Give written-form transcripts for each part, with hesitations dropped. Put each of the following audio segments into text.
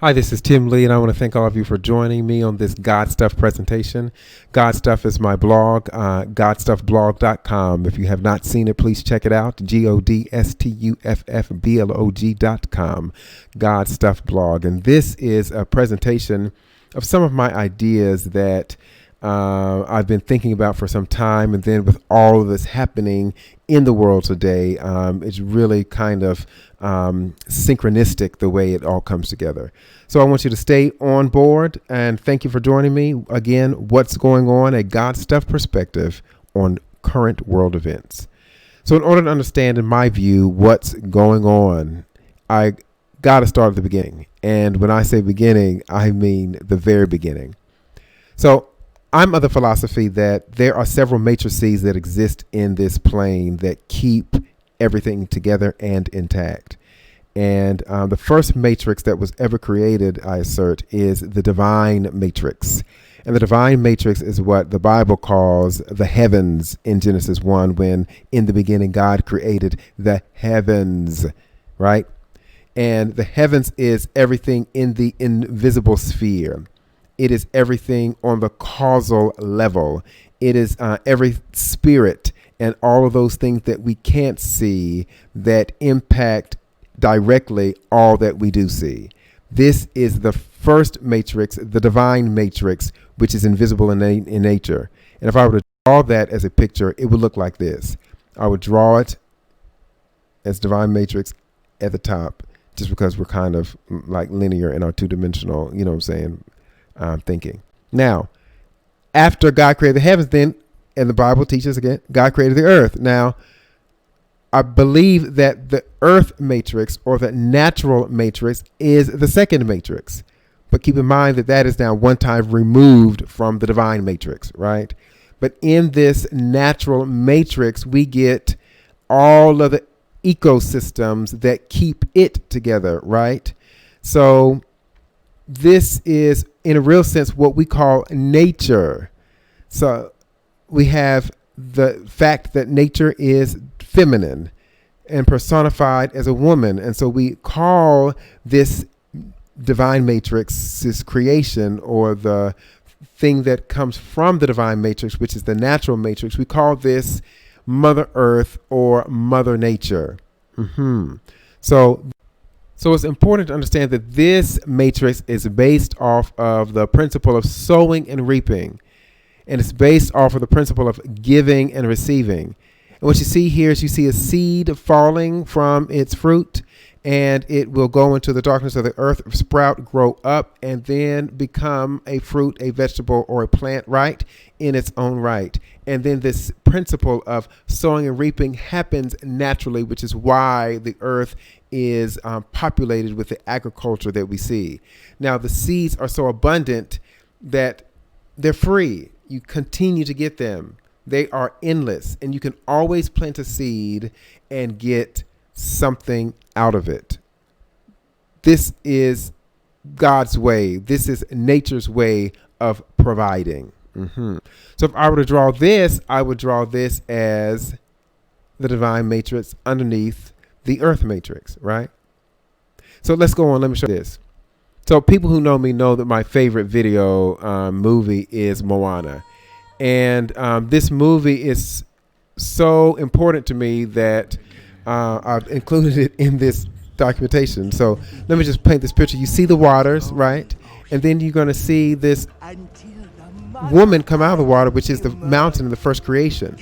Hi, this is Tim Lee, and I want to thank all of you for joining me on this God Stuff presentation. God Stuff is my blog, godstuffblog.com. If you have not seen it, please check it out, godstuffblog.com, God Stuff blog. And this is a presentation of some of my ideas that I've been thinking about for some time, and then with all of this happening in the world today, it's really kind of synchronistic the way it all comes together. So I want you to stay on board, and thank you for joining me. Again, what's going on, a God Stuff perspective on current world events. So in order to understand, in my view, what's going on, I got to start at the beginning. And when I say beginning, I mean the very beginning. So I'm of the philosophy that there are several matrices that exist in this plane that keep everything together and intact. And the first matrix that was ever created, I assert, is the divine matrix. And the divine matrix is what the Bible calls the heavens in Genesis 1, when in the beginning God created the heavens, right? And the heavens is everything in the invisible sphere. It is everything on the causal level. It is every spirit and all of those things that we can't see that impact directly all that we do see. This is the first matrix, the divine matrix, which is invisible in nature. And if I were to draw that as a picture, it would look like this. I would draw it as divine matrix at the top, just because we're kind of like linear in our two-dimensional, you know what I'm saying, thinking. Now, after God created the heavens, then, and the Bible teaches again, God created the earth. Now, I believe that the earth matrix, or the natural matrix, is the second matrix. But keep in mind that that is now one time removed from the divine matrix, right? But in this natural matrix, we get all of the ecosystems that keep it together, right? So this is, in a real sense, what we call nature. So we have the fact that nature is feminine and personified as a woman. And so we call this divine matrix, this creation, or the thing that comes from the divine matrix, which is the natural matrix, we call this Mother Earth or Mother Nature. So it's important to understand that this matrix is based off of the principle of sowing and reaping. And it's based off of the principle of giving and receiving. And what you see here is you see a seed falling from its fruit, and it will go into the darkness of the earth, sprout, grow up, and then become a fruit, a vegetable, or a plant, right, in its own right. And then this principle of sowing and reaping happens naturally, which is why the earth is populated with the agriculture that we see. Now, the seeds are so abundant that they're free. You continue to get them. They are endless, and you can always plant a seed and get something out of it. This is God's way. This is nature's way of providing. So if I were to draw this, I would draw this as the divine matrix underneath the earth matrix, right? So let's go on. Let me show this. So people who know me know that my favorite video movie is Moana. And this movie is so important to me that I've included it in this documentation. So let me just paint this picture. You see the waters, right? And then you're going to see this woman come out of the water, which is the mountain in the first creation.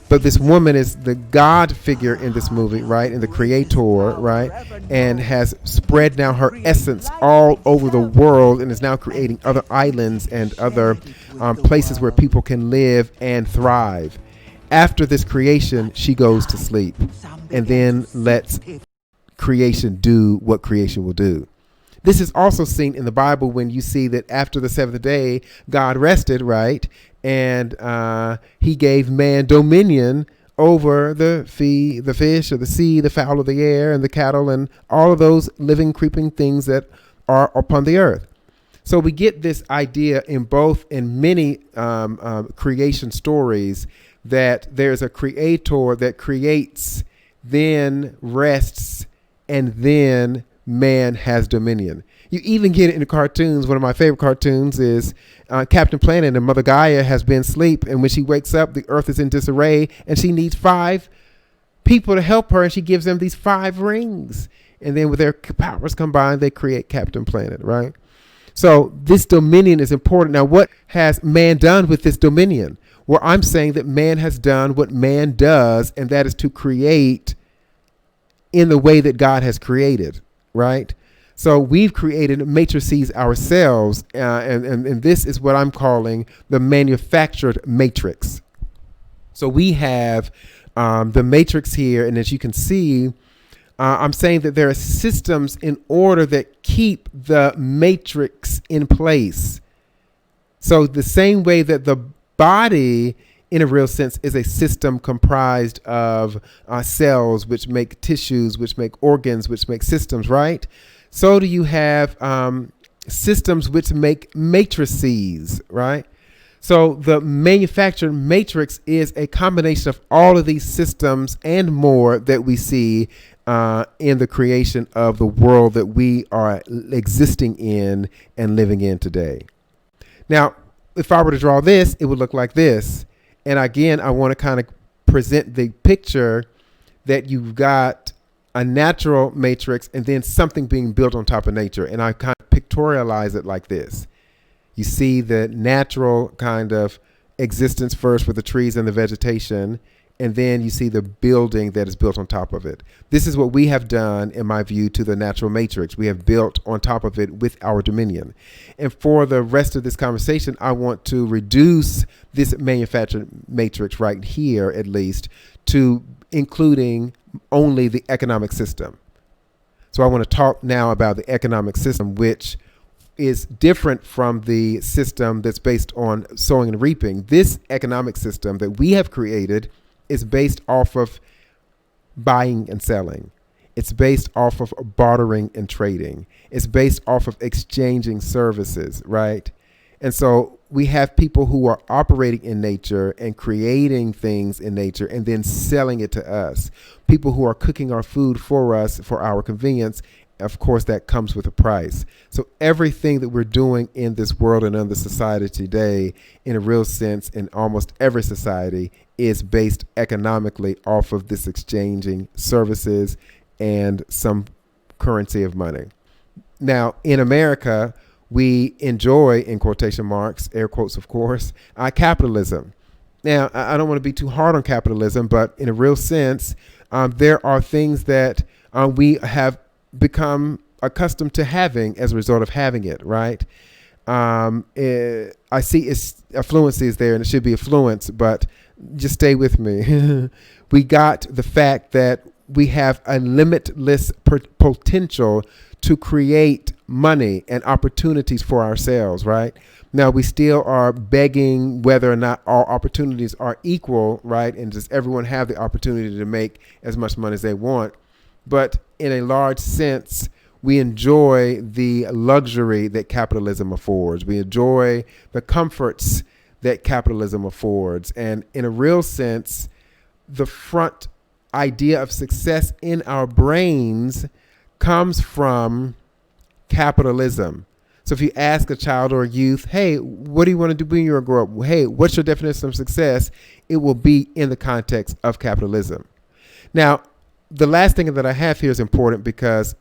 But this woman is the God figure in this movie, right? And the creator, right? And has spread now her essence all over the world, and is now creating other islands and other places where people can live and thrive. After this creation, she goes to sleep and then lets creation do what creation will do. This is also seen in the Bible when you see that after the seventh day, God rested, right? And he gave man dominion over the fish or the sea, the fowl of the air, and the cattle, and all of those living, creeping things that are upon the earth. So we get this idea in many creation stories that there's a creator that creates, then rests, and then man has dominion. You even get it in the cartoons. One of my favorite cartoons is Captain Planet, and Mother Gaia has been asleep, and when she wakes up, the earth is in disarray, and she needs 5 people to help her, and she gives them these 5 rings. And then with their powers combined, they create Captain Planet, right? So this dominion is important. Now, what has man done with this dominion? Well, I'm saying that man has done what man does, and that is to create in the way that God has created, right? So we've created matrices ourselves, and this is what I'm calling the manufactured matrix. So we have the matrix here, and as you can see, I'm saying that there are systems in order that keep the matrix in place. So the same way that the body, in a real sense, is a system comprised of cells, which make tissues, which make organs, which make systems, right? So do you have systems which make matrices, right? So the manufactured matrix is a combination of all of these systems and more that we see in the creation of the world that we are existing in and living in today. Now, if I were to draw this, it would look like this. And again, I want to kind of present the picture that you've got a natural matrix and then something being built on top of nature. And I kind of pictorialize it like this. You see the natural kind of existence first with the trees and the vegetation, and then you see the building that is built on top of it. This is what we have done, in my view, to the natural matrix. We have built on top of it with our dominion. And for the rest of this conversation, I want to reduce this manufactured matrix right here, at least, to including only the economic system. So I want to talk now about the economic system, which is different from the system that's based on sowing and reaping. This economic system that we have created is based off of buying and selling. It's based off of bartering and trading. It's based off of exchanging services, right? And so we have people who are operating in nature and creating things in nature and then selling it to us. People who are cooking our food for us for our convenience. Of course, that comes with a price. So everything that we're doing in this world and in the society today, in a real sense, in almost every society, is based economically off of this exchanging services and some currency of money. Now, in America, we enjoy, in quotation marks, air quotes, of course, capitalism. Now, I don't want to be too hard on capitalism, but in a real sense, there are things that we have become accustomed to having as a result of having it, right? I see its affluences there, and it should be affluence, but just stay with me. We got the fact that we have a limitless potential to create money and opportunities for ourselves, right? Now, we still are begging whether or not all opportunities are equal, right? And does everyone have the opportunity to make as much money as they want? But in a large sense, we enjoy the luxury that capitalism affords. We enjoy the comforts that capitalism affords. And in a real sense, the front idea of success in our brains comes from capitalism. So if you ask a child or a youth, hey, what do you want to do when you grow up? Hey, what's your definition of success? It will be in the context of capitalism. Now, the last thing that I have here is important because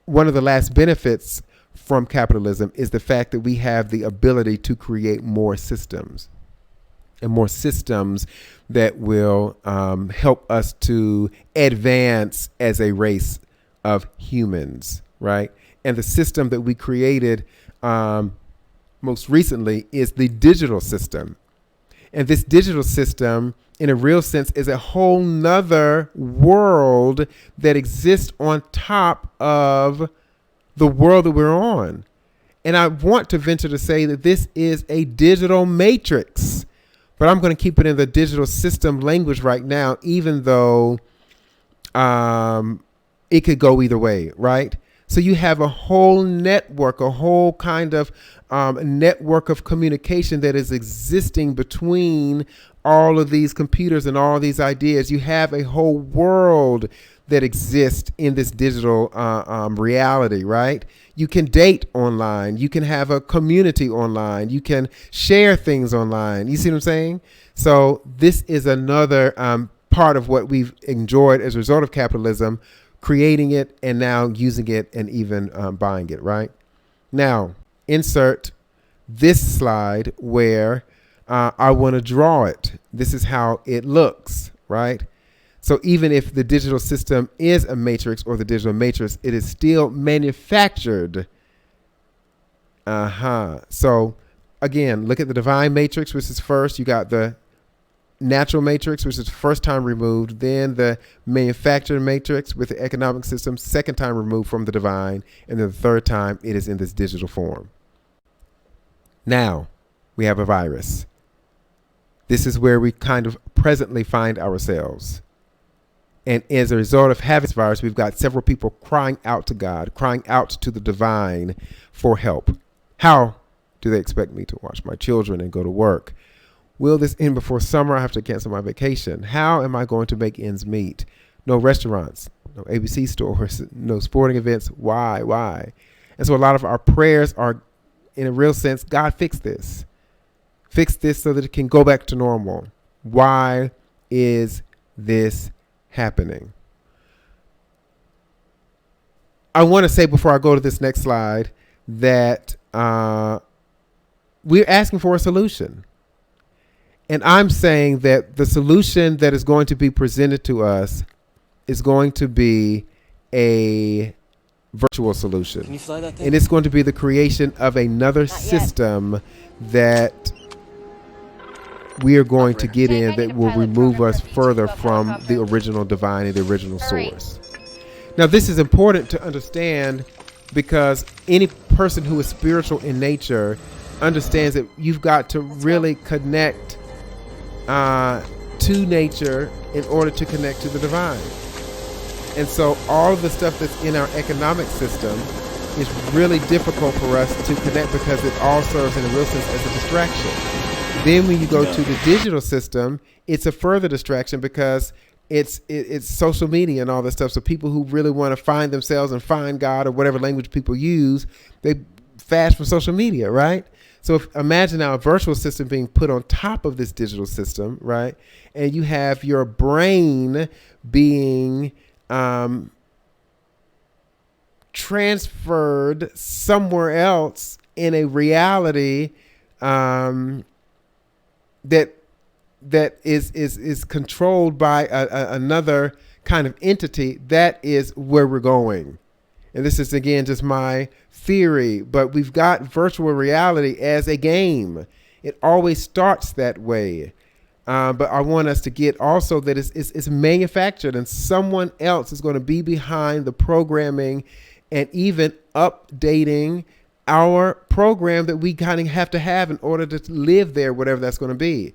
one of the last benefits from capitalism is the fact that we have the ability to create more systems and more systems that will help us to advance as a race of humans, right? And the system that we created most recently is the digital system. And this digital system, in a real sense, is a whole nother world that exists on top of the world that we're on. And I want to venture to say that this is a digital matrix, but I'm going to keep it in the digital system language right now, even though it could go either way, right? So you have a whole network, a whole kind of network of communication that is existing between all of these computers and all these ideas. You have a whole world that exists in this digital reality, right? You can date online. You can have a community online. You can share things online. You see what I'm saying? So this is another part of what we've enjoyed as a result of capitalism, creating it and now using it and even buying it, right? Now, insert this slide where I want to draw it. This is how it looks, right? So even if the digital system is a matrix or the digital matrix, it is still manufactured. So again, look at the divine matrix, which is first. You got the natural matrix, which is the first time removed. Then the manufactured matrix with the economic system, second time removed from the divine. And then the third time it is in this digital form. Now we have a virus. This is where we kind of presently find ourselves. And as a result of having this virus, we've got several people crying out to God, crying out to the divine for help. How do they expect me to watch my children and go to work? Will this end before summer? I have to cancel my vacation. How am I going to make ends meet? No restaurants, no ABC stores, no sporting events. Why? And so a lot of our prayers are, in a real sense, God, fix this. Fix this so that it can go back to normal. Why is this happening? I want to say before I go to this next slide that we're asking for a solution. And I'm saying that the solution that is going to be presented to us is going to be a virtual solution. Can you fly that thing? And it's going to be the creation of another system that we are going to get in that will remove us further from the original divine and the original source. Now, this is important to understand because any person who is spiritual in nature understands that you've got to really connect to nature in order to connect to the divine. And so all of the stuff that's in our economic system is really difficult for us to connect because it all serves in a real sense as a distraction. Then when you go to the digital system, it's a further distraction because it's social media and all this stuff. So people who really want to find themselves and find God or whatever language people use, they fast from social media, right? So imagine now a virtual system being put on top of this digital system, right? And you have your brain being transferred somewhere else in a reality that is controlled by another kind of entity. That is where we're going. And this is, again, just my theory, but we've got virtual reality as a game. It always starts that way. But I want us to get also that it's manufactured and someone else is going to be behind the programming and even updating our program that we kind of have to have in order to live there, whatever that's going to be.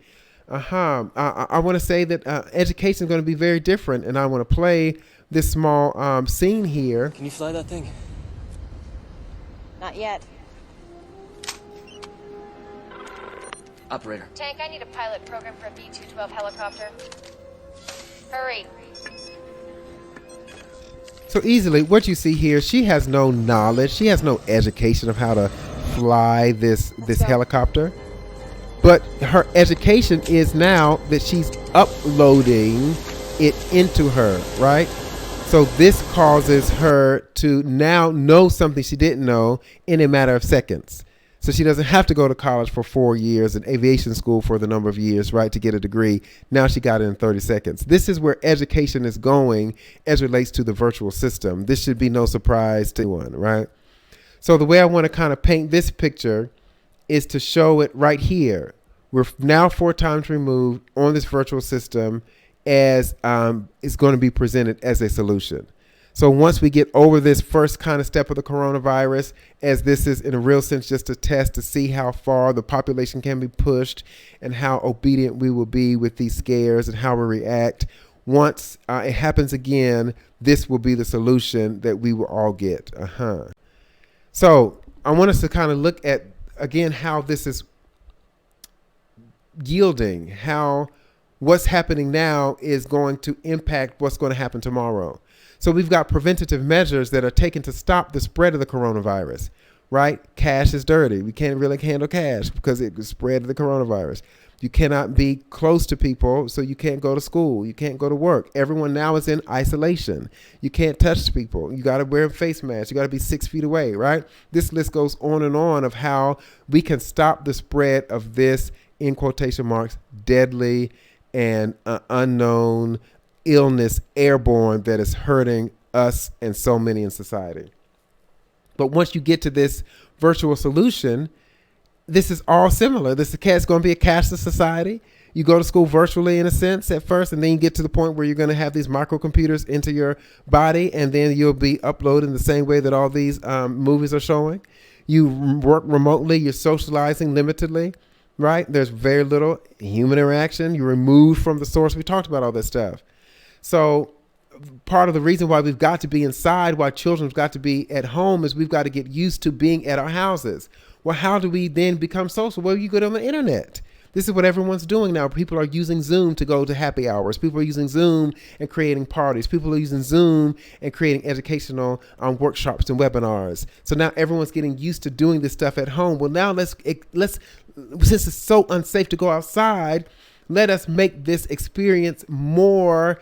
I want to say that education is going to be very different, and I want to play this small scene here. Can you fly that thing? Not yet. Operator. Tank, I need a pilot program for a B-212 helicopter. Hurry. So easily, what you see here, she has no knowledge. She has no education of how to fly this helicopter. But her education is now that she's uploading it into her, right? So this causes her to now know something she didn't know in a matter of seconds. So she doesn't have to go to college for 4 years and aviation school for the number of years, right, to get a degree. Now she got it in 30 seconds. This is where education is going as relates to the virtual system. This should be no surprise to anyone, right? So the way I want to kind of paint this picture is to show it right here. We're now 4 times removed on this virtual system as is going to be presented as a solution. So once we get over this first kind of step of the coronavirus, as this is in a real sense just a test to see how far the population can be pushed and how obedient we will be with these scares and how we react, once it happens again, this will be the solution that we will all get. So I want us to kind of look at, again, how this is yielding, how what's happening now is going to impact what's going to happen tomorrow. So we've got preventative measures that are taken to stop the spread of the coronavirus, right? Cash is dirty. We can't really handle cash because it could spread the coronavirus. You cannot be close to people, so you can't go to school. You can't go to work. Everyone now is in isolation. You can't touch people. You got to wear a face mask. You got to be 6 feet away, right? This list goes on and on of how we can stop the spread of this, in quotation marks, deadly and unknown illness, airborne, that is hurting us and so many in society. But once you get to this virtual solution, this is all similar. It's going to be a cashless society. You go to school virtually in a sense at first, and then you get to the point where you're going to have these microcomputers into your body, and then you'll be uploading the same way that all these movies are showing. You work remotely. You're socializing limitedly, right? There's very little human interaction. You're removed from the source. We talked about all this stuff. So part of the reason why we've got to be inside, why children have got to be at home, is we've got to get used to being at our houses. Well, how do we then become social? Well, you go on the internet. This is what everyone's doing now. People are using Zoom to go to happy hours. People are using Zoom and creating parties. People are using Zoom and creating educational workshops and webinars. So now everyone's getting used to doing this stuff at home. Well, now let's since it's so unsafe to go outside, let us make this experience more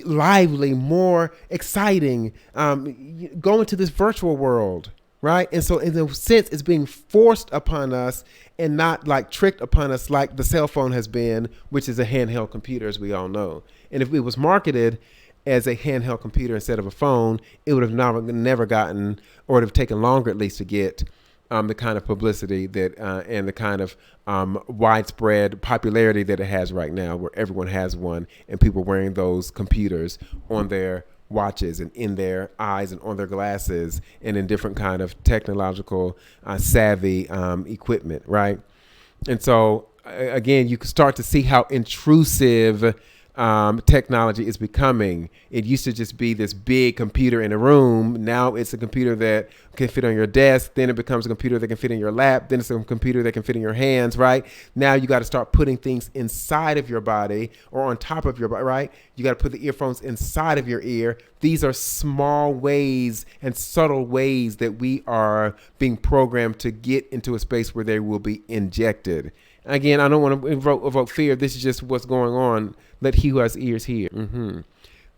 lively, more exciting. Go into this virtual world. Right. And so in a sense, it's being forced upon us and not like tricked upon us like the cell phone has been, which is a handheld computer, as we all know. And if it was marketed as a handheld computer instead of a phone, it would have never gotten, or it would have taken longer at least to get the kind of publicity that and the kind of widespread popularity that it has right now, where everyone has one and people wearing those computers on their watches and in their eyes and on their glasses and in different kind of technological savvy equipment, right? And so again, you can start to see how intrusive technology is becoming. It used to just be this big computer in a room. Now it's a computer that can fit on your desk. Then it becomes a computer that can fit in your lap. Then it's a computer that can fit in your hands, right? Now you got to start putting things inside of your body or on top of your body, right? You got to put the earphones inside of your ear. These are small ways and subtle ways that we are being programmed to get into a space where they will be injected. Again, I don't want to evoke fear. This is just what's going on. Let he who has ears hear.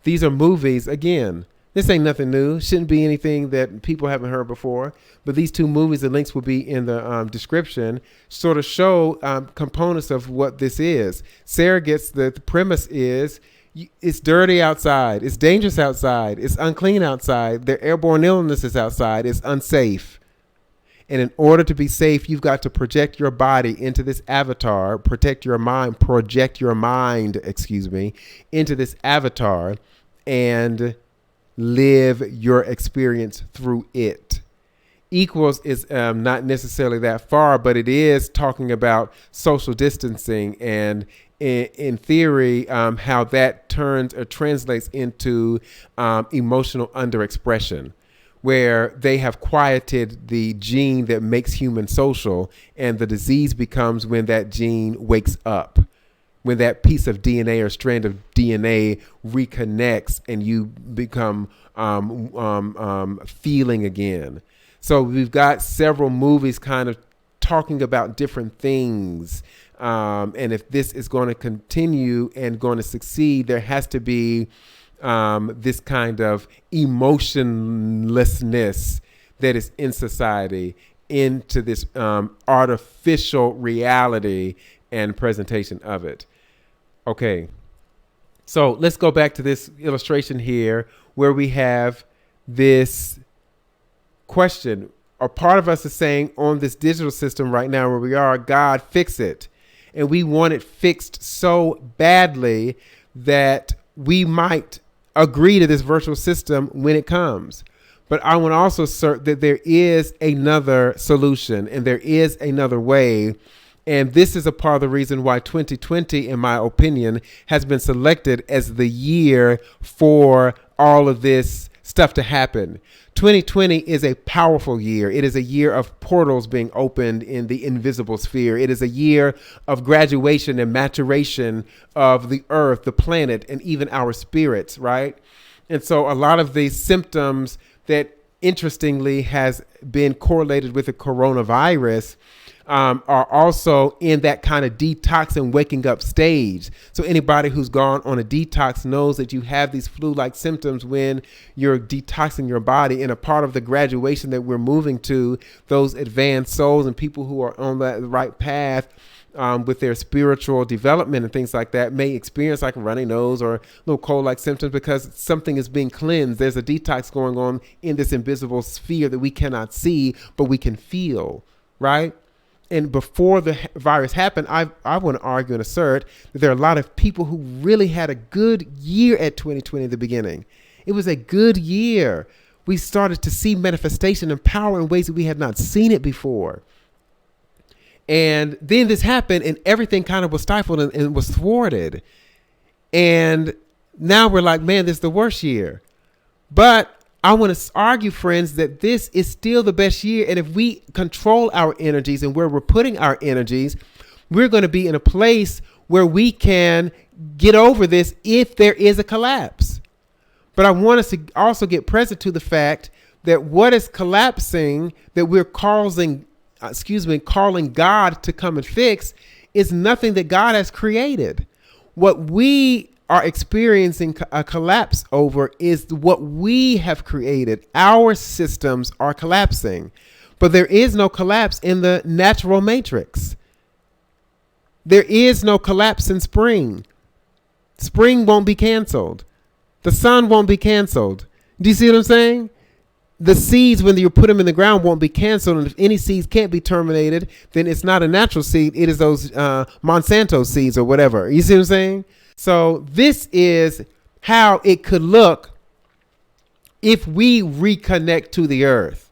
These are movies. Again, this ain't nothing new. Shouldn't be anything that people haven't heard before. But these two movies, the links will be in the description, sort of show components of what this is. Sarah gets the premise is it's dirty outside. It's dangerous outside. It's unclean outside. There are airborne illnesses outside. It's unsafe. And in order to be safe, you've got to project your body into this avatar, project your mind into this avatar and live your experience through it. Equals is not necessarily that far, but it is talking about social distancing and in theory, how that turns or translates into emotional underexpression, where they have quieted the gene that makes humans social, and the disease becomes when that gene wakes up, when that piece of DNA or strand of DNA reconnects and you become feeling again. So we've got several movies kind of talking about different things. And if this is going to continue and going to succeed, there has to be this kind of emotionlessness that is in society into this artificial reality and presentation of it. Okay, so let's go back to this illustration here where we have this question. A part of us is saying on this digital system right now where we are, God, fix it. And we want it fixed so badly that we might agree to this virtual system when it comes. But I want to also assert that there is another solution and there is another way. And this is a part of the reason why 2020, in my opinion, has been selected as the year for all of this stuff to happen. 2020 is a powerful year. It is a year of portals being opened in the invisible sphere. It is a year of graduation and maturation of the earth, the planet, and even our spirits, right? And so a lot of the symptoms that interestingly has been correlated with the coronavirus are also in that kind of detox and waking up stage. So anybody who's gone on a detox knows that you have these flu-like symptoms when you're detoxing your body. And a part of the graduation that we're moving to, those advanced souls and people who are on that right path with their spiritual development and things like that may experience like a runny nose or little cold-like symptoms because something is being cleansed. There's a detox going on in this invisible sphere that we cannot see, but we can feel, right? And before the virus happened, I want to argue and assert that there are a lot of people who really had a good year at 2020 at the beginning. It was a good year. We started to see manifestation and power in ways that we had not seen it before. And then this happened and everything kind of was stifled and was thwarted. And now we're like, man, this is the worst year. But I want to argue, friends, that this is still the best year. And if we control our energies and where we're putting our energies, we're going to be in a place where we can get over this if there is a collapse. But I want us to also get present to the fact that what is collapsing that we're calling God to come and fix is nothing that God has created. What we are experiencing a collapse over is what we have created. Our systems are collapsing, but there is no collapse in the natural matrix. There is no collapse in spring. Spring won't be canceled. The sun won't be canceled. Do you see what I'm saying? The seeds, when you put them in the ground, won't be canceled. And if any seeds can't be terminated, then it's not a natural seed. It is those Monsanto seeds or whatever. You see what I'm saying? So this is how it could look if we reconnect to the earth.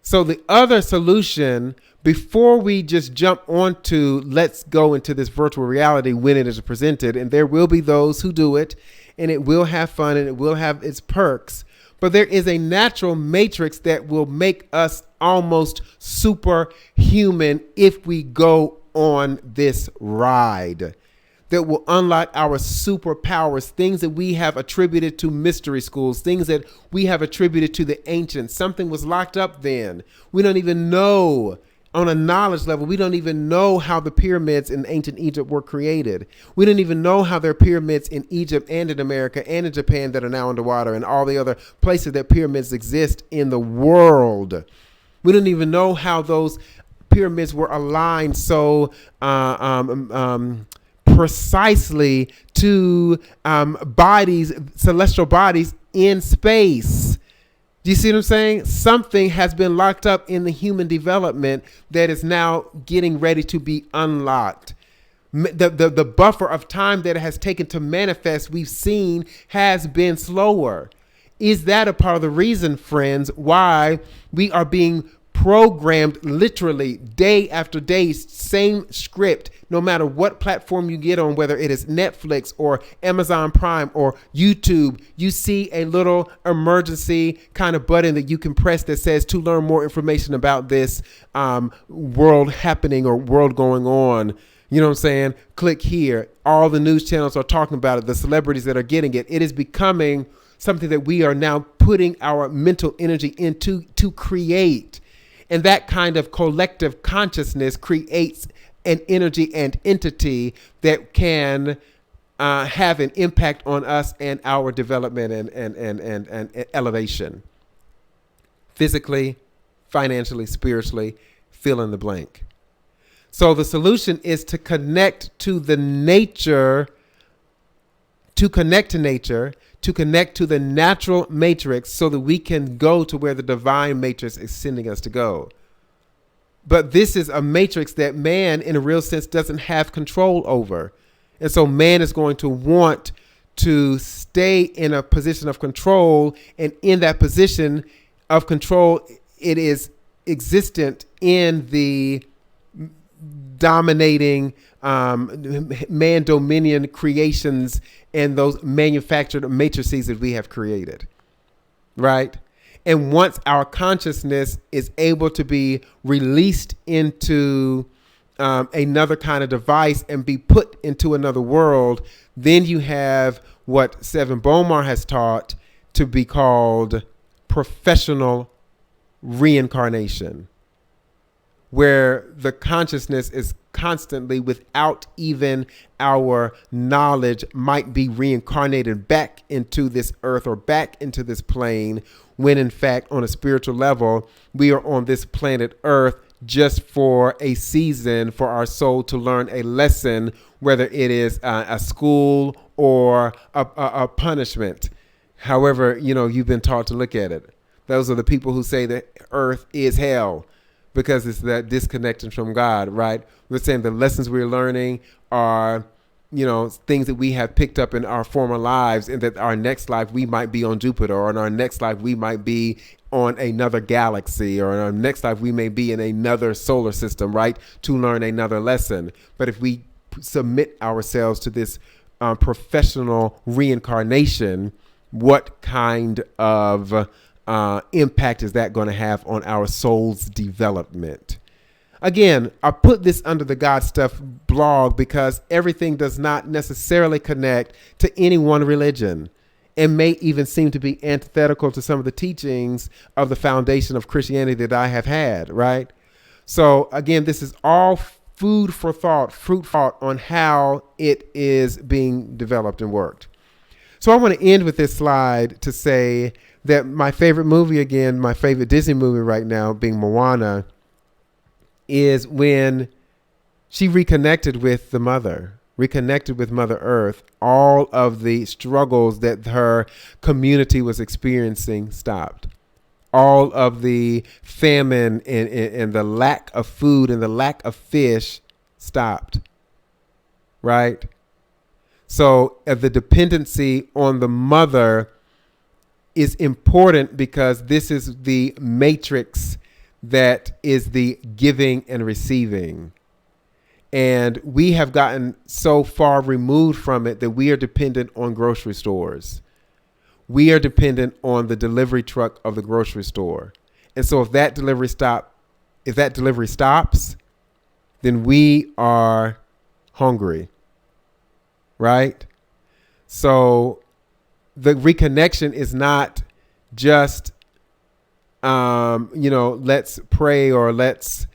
So the other solution, before we just jump onto let's go into this virtual reality when it is presented, and there will be those who do it, and it will have fun and it will have its perks. But there is a natural matrix that will make us almost superhuman if we go on this ride, that will unlock our superpowers, things that we have attributed to mystery schools, things that we have attributed to the ancients. Something was locked up then. We don't even know. On a knowledge level, we don't even know how the pyramids in ancient Egypt were created. We don't even know how there are pyramids in Egypt and in America and in Japan that are now underwater and all the other places that pyramids exist in the world. We don't even know how those pyramids were aligned so precisely to bodies, celestial bodies in space. Do you see what I'm saying? Something has been locked up in the human development that is now getting ready to be unlocked. The buffer of time that it has taken to manifest, we've seen, has been slower. Is that a part of the reason, friends, why we are being programmed literally day after day, same script, no matter what platform you get on, whether it is Netflix or Amazon Prime or YouTube, you see a little emergency kind of button that you can press that says to learn more information about this world happening or world going on. You know what I'm saying? Click here. All the news channels are talking about it. The celebrities that are getting it. It is becoming something that we are now putting our mental energy into to create. And that kind of collective consciousness creates an energy and entity that can have an impact on us and our development and elevation. Physically, financially, spiritually, fill in the blank. So the solution is to connect to the nature, to connect to nature, to connect to the natural matrix so that we can go to where the divine matrix is sending us to go. But this is a matrix that man, in a real sense, doesn't have control over. And so man is going to want to stay in a position of control. And in that position of control, it is existent in the dominating man dominion creations and those manufactured matrices that we have created. right? And once our consciousness is able to be released into another kind of device and be put into another world, then you have what Seven Bomar has taught to be called professional reincarnation, where the consciousness is constantly, without even our knowledge, might be reincarnated back into this earth or back into this plane, when in fact, on a spiritual level, we are on this planet earth just for a season, for our soul to learn a lesson, whether it is a school or a punishment. However, you've been taught to look at it. Those are the people who say that earth is hell because it's that disconnection from God, right? We're saying the lessons we're learning are, things that we have picked up in our former lives, and that our next life we might be on Jupiter, or in our next life we might be on another galaxy, or in our next life we may be in another solar system, right? To learn another lesson. But if we submit ourselves to this professional reincarnation, what kind of impact is that going to have on our soul's development? Again, I put this under the God Stuff blog because everything does not necessarily connect to any one religion, and may even seem to be antithetical to some of the teachings of the foundation of Christianity that I have had, right? So again, this is all food for thought, fruit for thought on how it is being developed and worked. So I want to end with this slide to say that my favorite movie, again, my favorite Disney movie right now, being Moana, is when she reconnected with the mother, reconnected with Mother Earth. All of the struggles that her community was experiencing stopped. All of the famine and the lack of food and the lack of fish stopped, right? So the dependency on the mother is important because this is the matrix that is the giving and receiving. And we have gotten so far removed from it that we are dependent on grocery stores. We are dependent on the delivery truck of the grocery store. And so if that delivery stops, then we are hungry, right? So the reconnection is not just, let's pray or let's,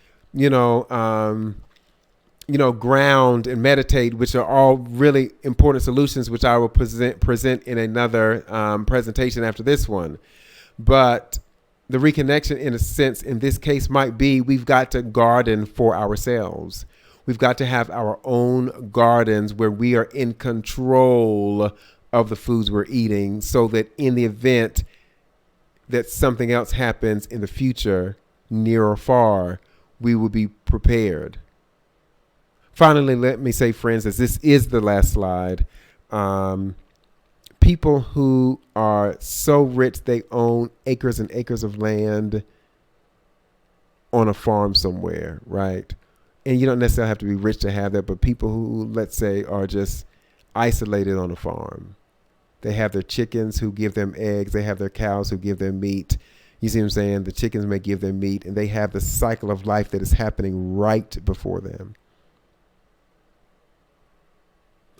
ground and meditate, which are all really important solutions, which I will present in another presentation after this one. But the reconnection, in a sense, in this case might be we've got to garden for ourselves. We've got to have our own gardens where we are in control of the foods we're eating, so that in the event that something else happens in the future, near or far, we will be prepared. Finally, let me say, friends, as this is the last slide, people who are so rich they own acres and acres of land on a farm somewhere, right? And you don't necessarily have to be rich to have that, but people who, let's say, are just isolated on a farm. They have their chickens who give them eggs. They have their cows who give them meat. You see what I'm saying? The chickens may give them meat, and they have the cycle of life that is happening right before them.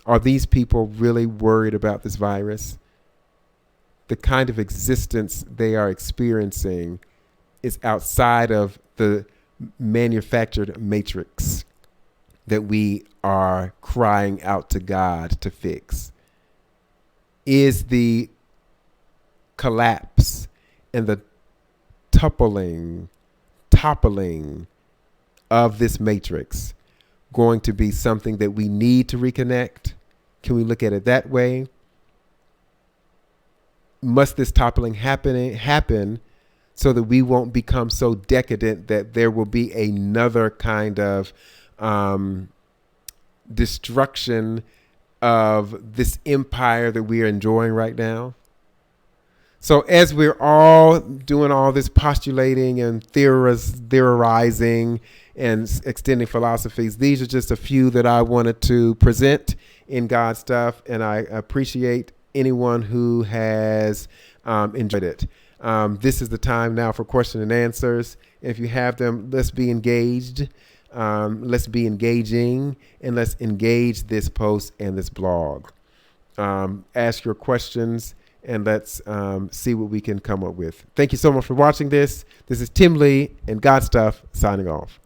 Are these people really worried about this virus? The kind of existence they are experiencing is outside of the manufactured matrix that we are crying out to God to fix. Is the collapse and the toppling of this matrix going to be something that we need to reconnect? Can we look at it that way? Must this toppling happen so that we won't become so decadent that there will be another kind of destruction of this empire that we are enjoying right now? So as we're all doing all this postulating and theorizing and extending philosophies, these are just a few that I wanted to present in God Stuff, and I appreciate anyone who has enjoyed it. This is the time now for question and answers. If you have them, let's be engaged. Let's be engaging, and let's engage this post and this blog. Ask your questions, and let's see what we can come up with. Thank you so much for watching this. This is Tim Lee and God Stuff signing off.